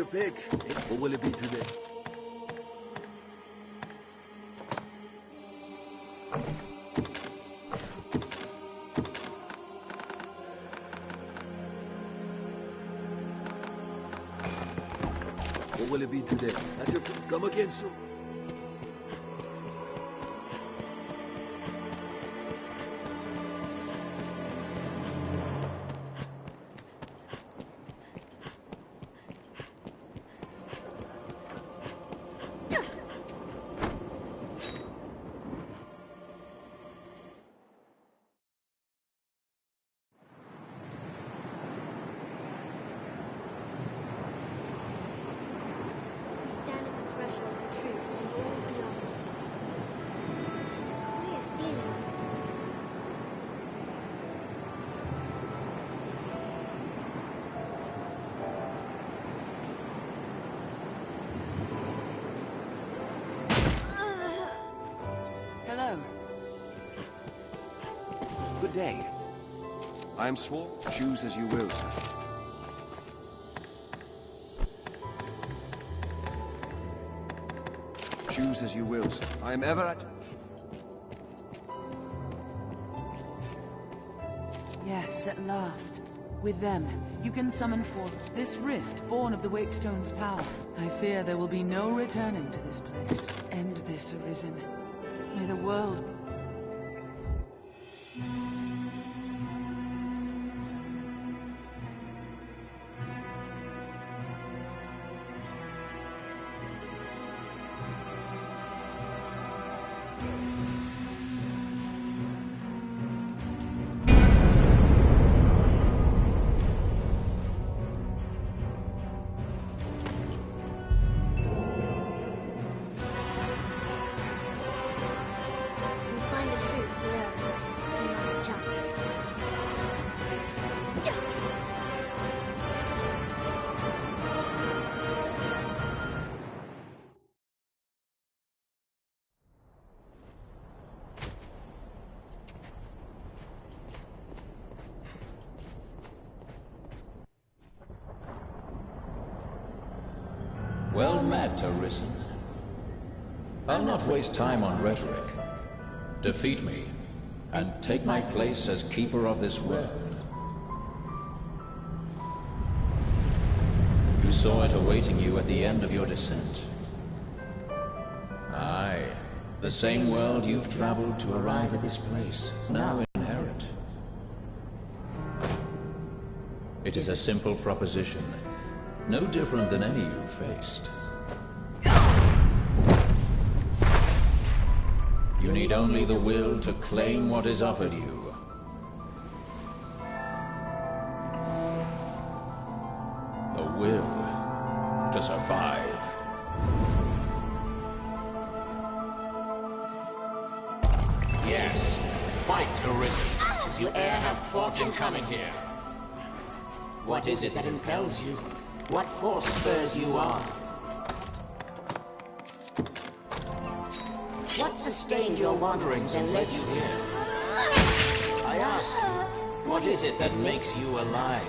your pick. What will it be today? What will it be today? Come again soon. Good day. I am sworn. Choose as you will, sir. Choose as you will, sir. I am ever at... Yes, at last. With them, you can summon forth this rift born of the Wakestone's power. I fear there will be no returning to this place. End this, Arisen. May the world... Well met, Arisen. I'll not waste time on rhetoric. Defeat me, and take my place as keeper of this world. You saw it awaiting you at the end of your descent. Aye, the same world you've traveled to arrive at this place, now inherit. It is a simple proposition. No different than any you've faced. You need only the will to claim what is offered you. The will to survive. Yes, fight, Arisen, as you e'er have fought in coming here. What is it that impels you? What force spurs you on? What sustained your wanderings and led you here? I ask you, what is it that makes you alive?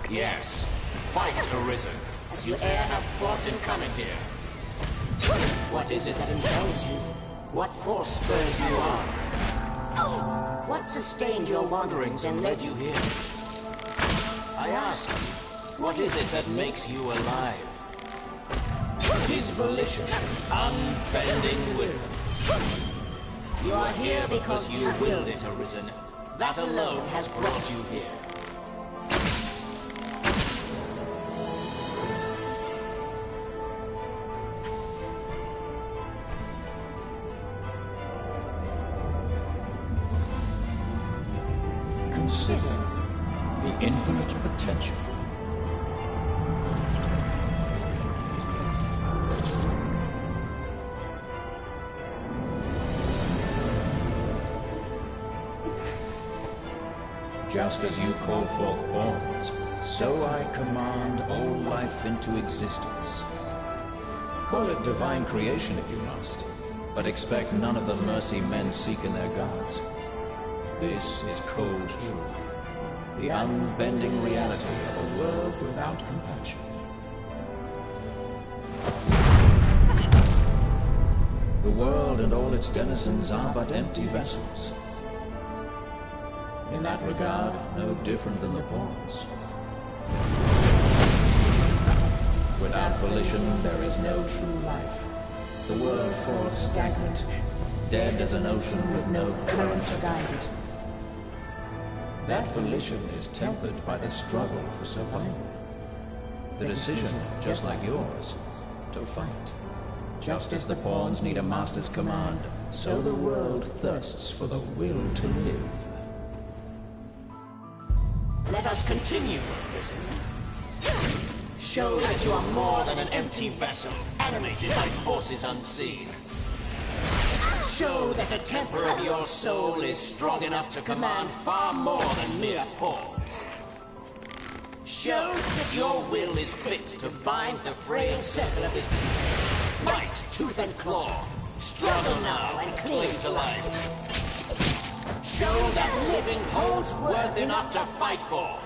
Yes, fight Arisen, as you e'er have fought in coming here. What is it that impels you? What force spurs you on? What sustained your wanderings and led you here? I ask you, what is it that makes you alive? 'Tis volition, unbending will. You are here because you willed it, Arisen. That alone has brought you here. Consider the infinite potential. Just as you call forth bonds, so I command all life into existence. Call it divine creation if you must, but expect none of the mercy men seek in their gods. This is cold truth, the unbending reality of a world without compassion. The world and all its denizens are but empty vessels. In that regard, no different than the pawns. Without volition, there is no true life. The world falls stagnant, dead as an ocean with no current to guide it. That volition is tempered by the struggle for survival. The decision, just like yours, to fight. Just as the pawns need a master's command, so the world thirsts for the will to live. Let us continue, Arisen. Show that you are more than an empty vessel, animated by forces unseen. Show that the temper of your soul is strong enough to command far more than mere pawns. Show that your will is fit to bind the fraying circle of this might, tooth and claw. Struggle now and cling to life. Show that living holds worth enough to fight for.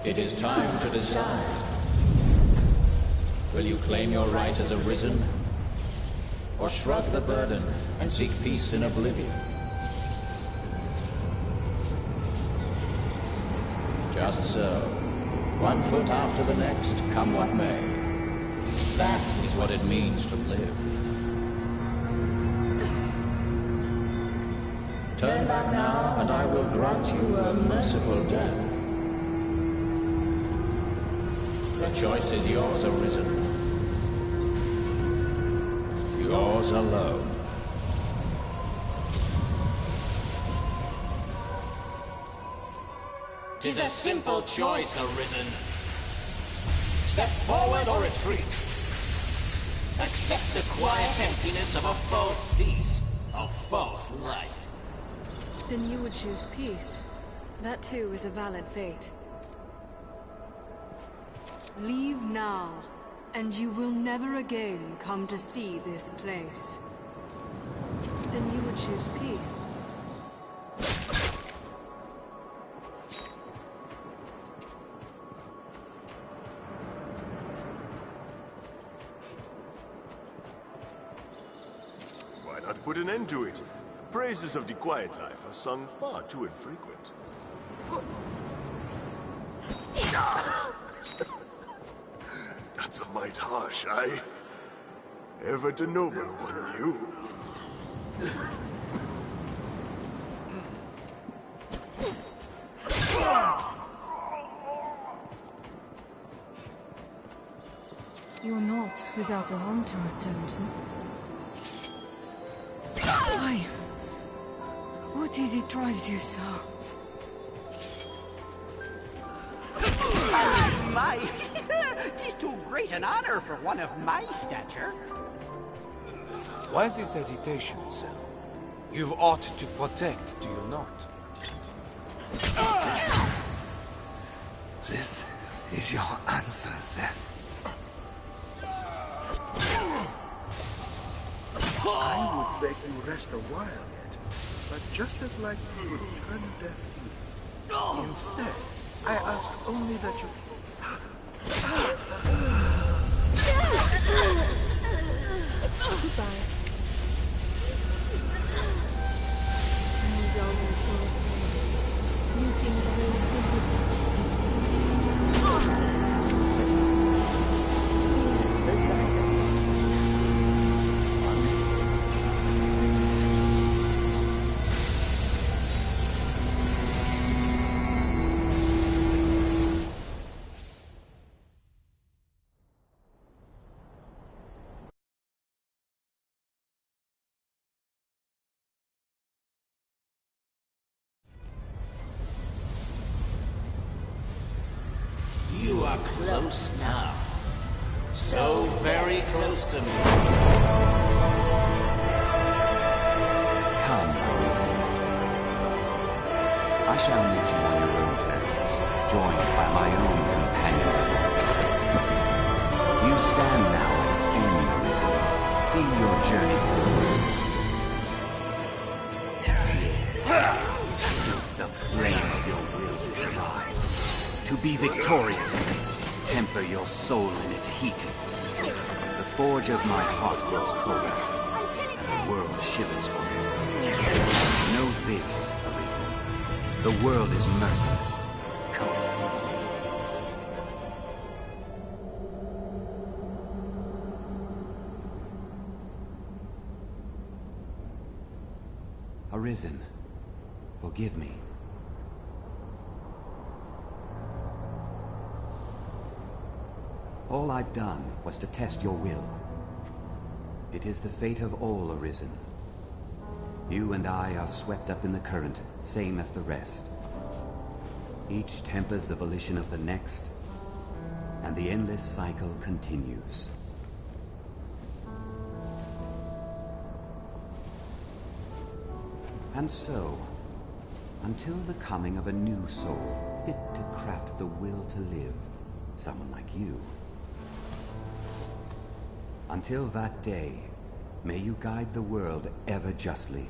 It is time to decide. Will you claim your right as Arisen, or shrug the burden and seek peace in oblivion? Just so, one foot after the next, come what may. That is what it means to live. Turn back now, and I will grant you a merciful death. The choice is yours, Arisen. Yours alone. 'Tis a simple choice, Arisen. Step forward or retreat. Accept the quiet emptiness of a false peace, a false life. Then you would choose peace. That too is a valid fate. Leave now, and you will never again come to see this place. Then you would choose peace. Why not put an end to it? Praises of the quiet life are sung far too infrequent. That's a mite harsh, aye? Ever the noble one, you. You're not without a home to return to. Why? What is it drives you so? my! 'Tis too great an honor for one of my stature. Why this hesitation, sir? You've aught to protect, do you not? This is your answer, then. I would beg you rest a while yet, but just as likely you would turn a deaf ear. Instead, I ask only that you... Goodbye. I was always so afraid. You seem to really good with it. You are close now. So very close to me. Come, Arisen. I shall meet you on your own terms, joined by my own companions of life. You stand now at its end, Arisen. See your journey through. Stoke the flame of your will to survive. To be victorious, temper your soul in its heat. The forge of my heart grows colder, and the world shivers for it. Know this, Arisen. The world is merciless. Come. Arisen, forgive me. All I've done was to test your will. It is the fate of all Arisen. You and I are swept up in the current, same as the rest. Each tempers the volition of the next, and the endless cycle continues. And so, until the coming of a new soul, fit to craft the will to live, someone like you. Until that day, may you guide the world ever justly.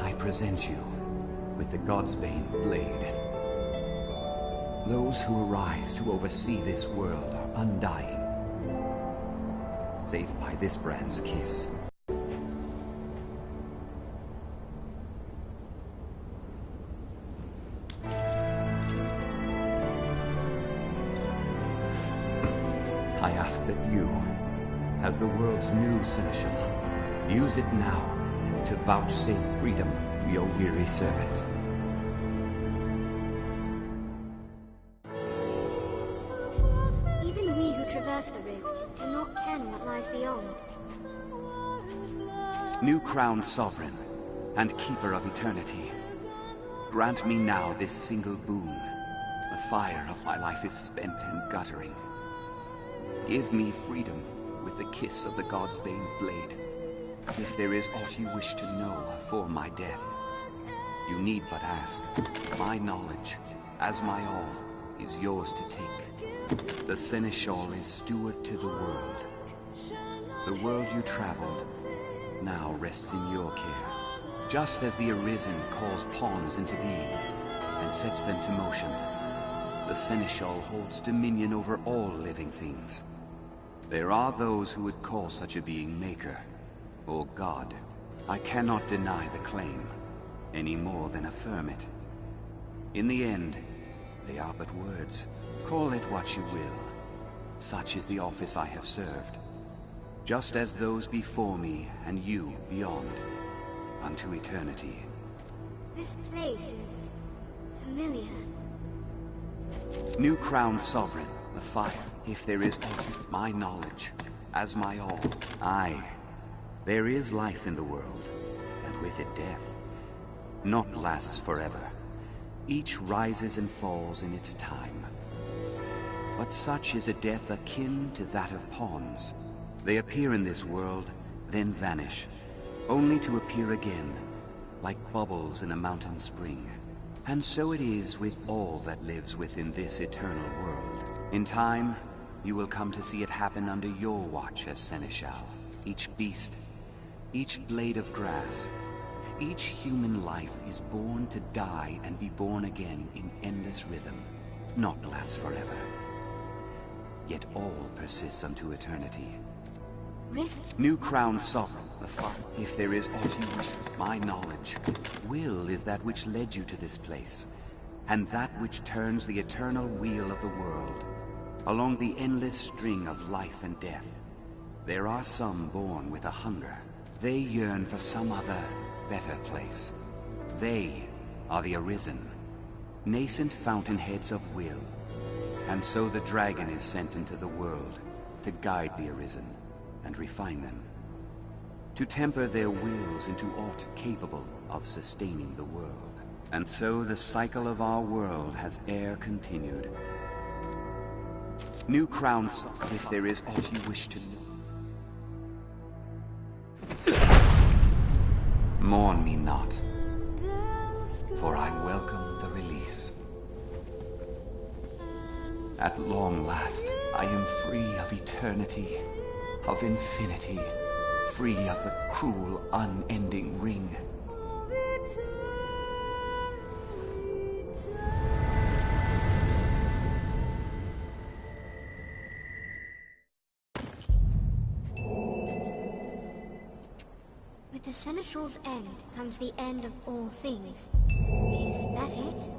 I present you with the Godsbane blade. Those who arise to oversee this world are undying, save by this brand's kiss. I ask that you, as the world's new seneschal, use it now to vouchsafe freedom to your weary servant. Even we who traverse the rift do not ken what lies beyond. New crowned sovereign and keeper of eternity, grant me now this single boon. The fire of my life is spent and guttering. Give me freedom with the kiss of the Godsbane blade. If there is aught you wish to know for my death, you need but ask. My knowledge, as my all, is yours to take. The seneschal is steward to the world. The world you traveled now rests in your care. Just as the Arisen calls pawns into being and sets them to motion, the seneschal holds dominion over all living things. There are those who would call such a being maker, or God. I cannot deny the claim, any more than affirm it. In the end, they are but words. Call it what you will. Such is the office I have served. just as those before me and you beyond, unto eternity. This place is familiar. New crowned sovereign, the fire, if there is of my knowledge, as my all. Aye, there is life in the world, and with it death. Naught lasts forever. Each rises and falls in its time. But such is a death akin to that of pawns. They appear in this world, then vanish, only to appear again, like bubbles in a mountain spring. And so it is with all that lives within this eternal world. In time, you will come to see it happen under your watch as seneschal. Each beast, each blade of grass, each human life is born to die and be born again in endless rhythm. Naught lasts forever. Yet all persists unto eternity. Rift? New crowned sovereign, the fire. If there is aught you wish, my knowledge. Will is that which led you to this place, and that which turns the eternal wheel of the world, along the endless string of life and death. There are some born with a hunger. They yearn for some other, better place. They are the Arisen, nascent fountainheads of will. And so the dragon is sent into the world to guide the Arisen and refine them, to temper their wills into aught capable of sustaining the world. And so the cycle of our world has e'er continued. New crowns, if there is aught you wish to know. Mourn me not, for I welcome the release. At long last, I am free of eternity, of infinity, free of the cruel, unending ring. With the seneschal's end comes the end of all things. Is that it?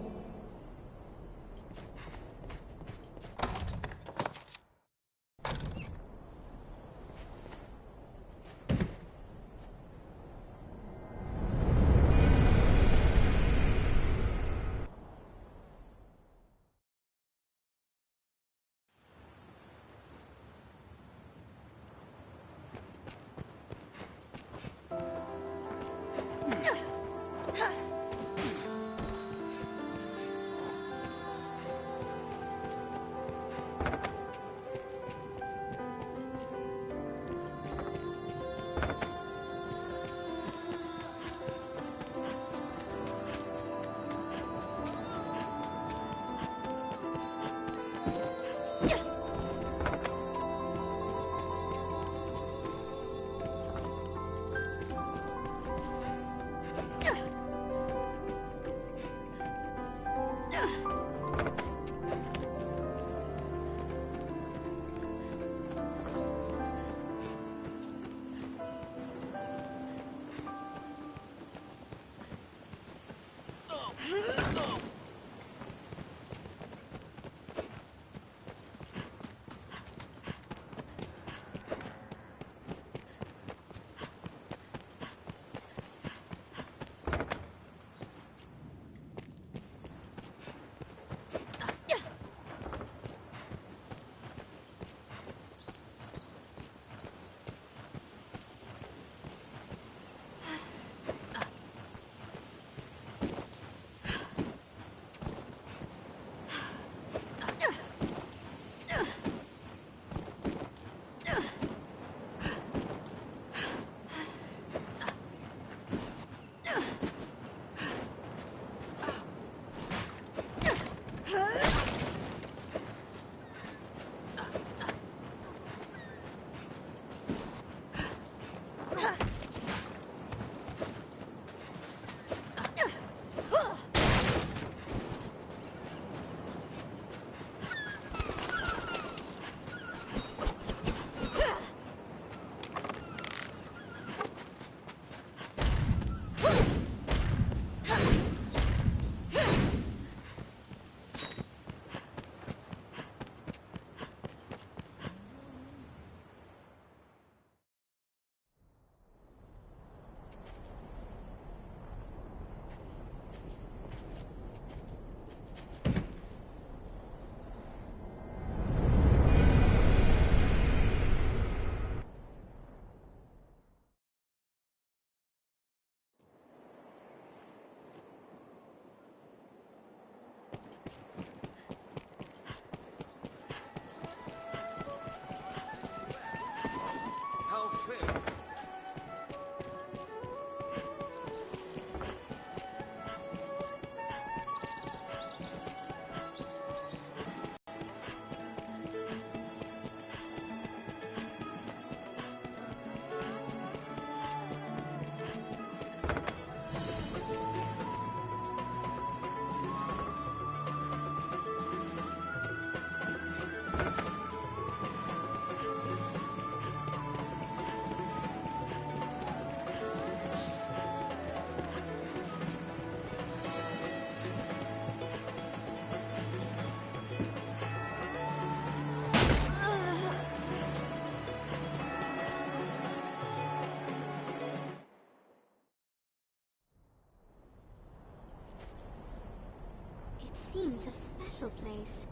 seems a special place.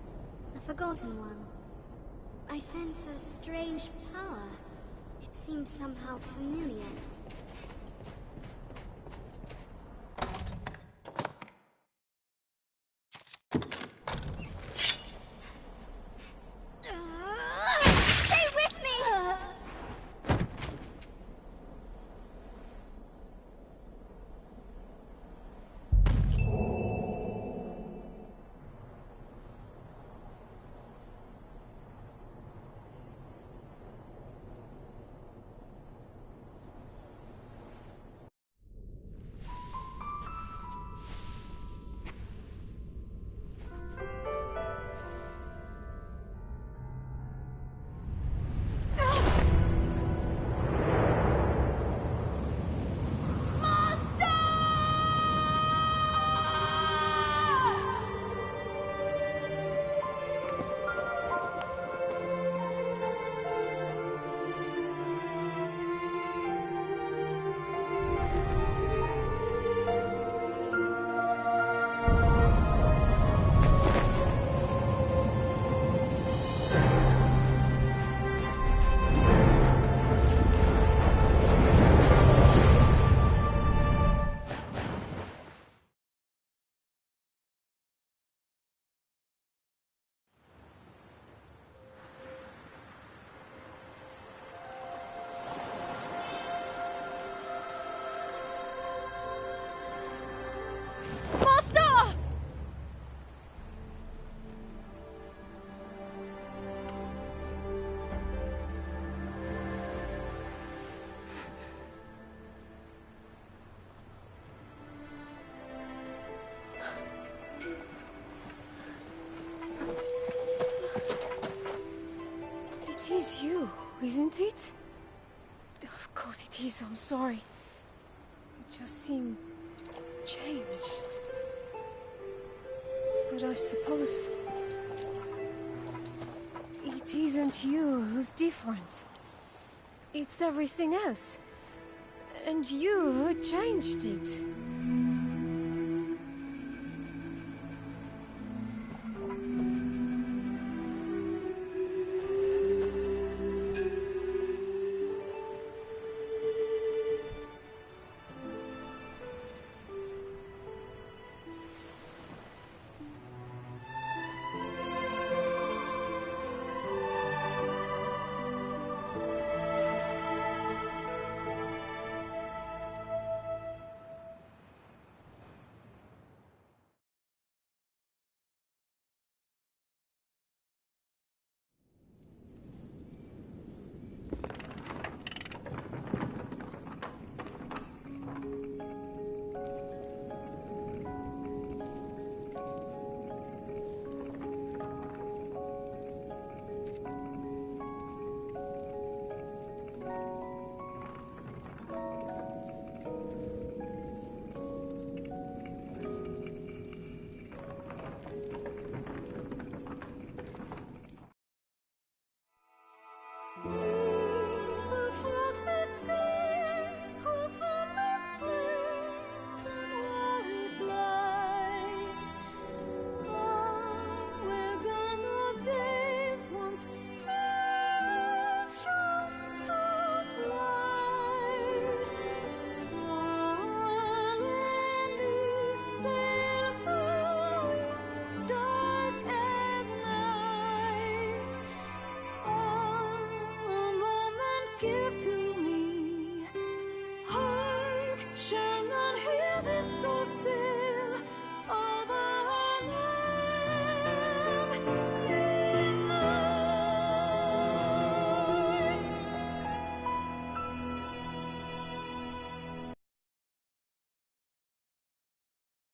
A forgotten one. I sense a strange power. It seems somehow familiar. Stay with me! It is you, isn't it? Of course it is, I'm sorry. You just seem changed. But I suppose it isn't you who's different. It's everything else. And you who changed it.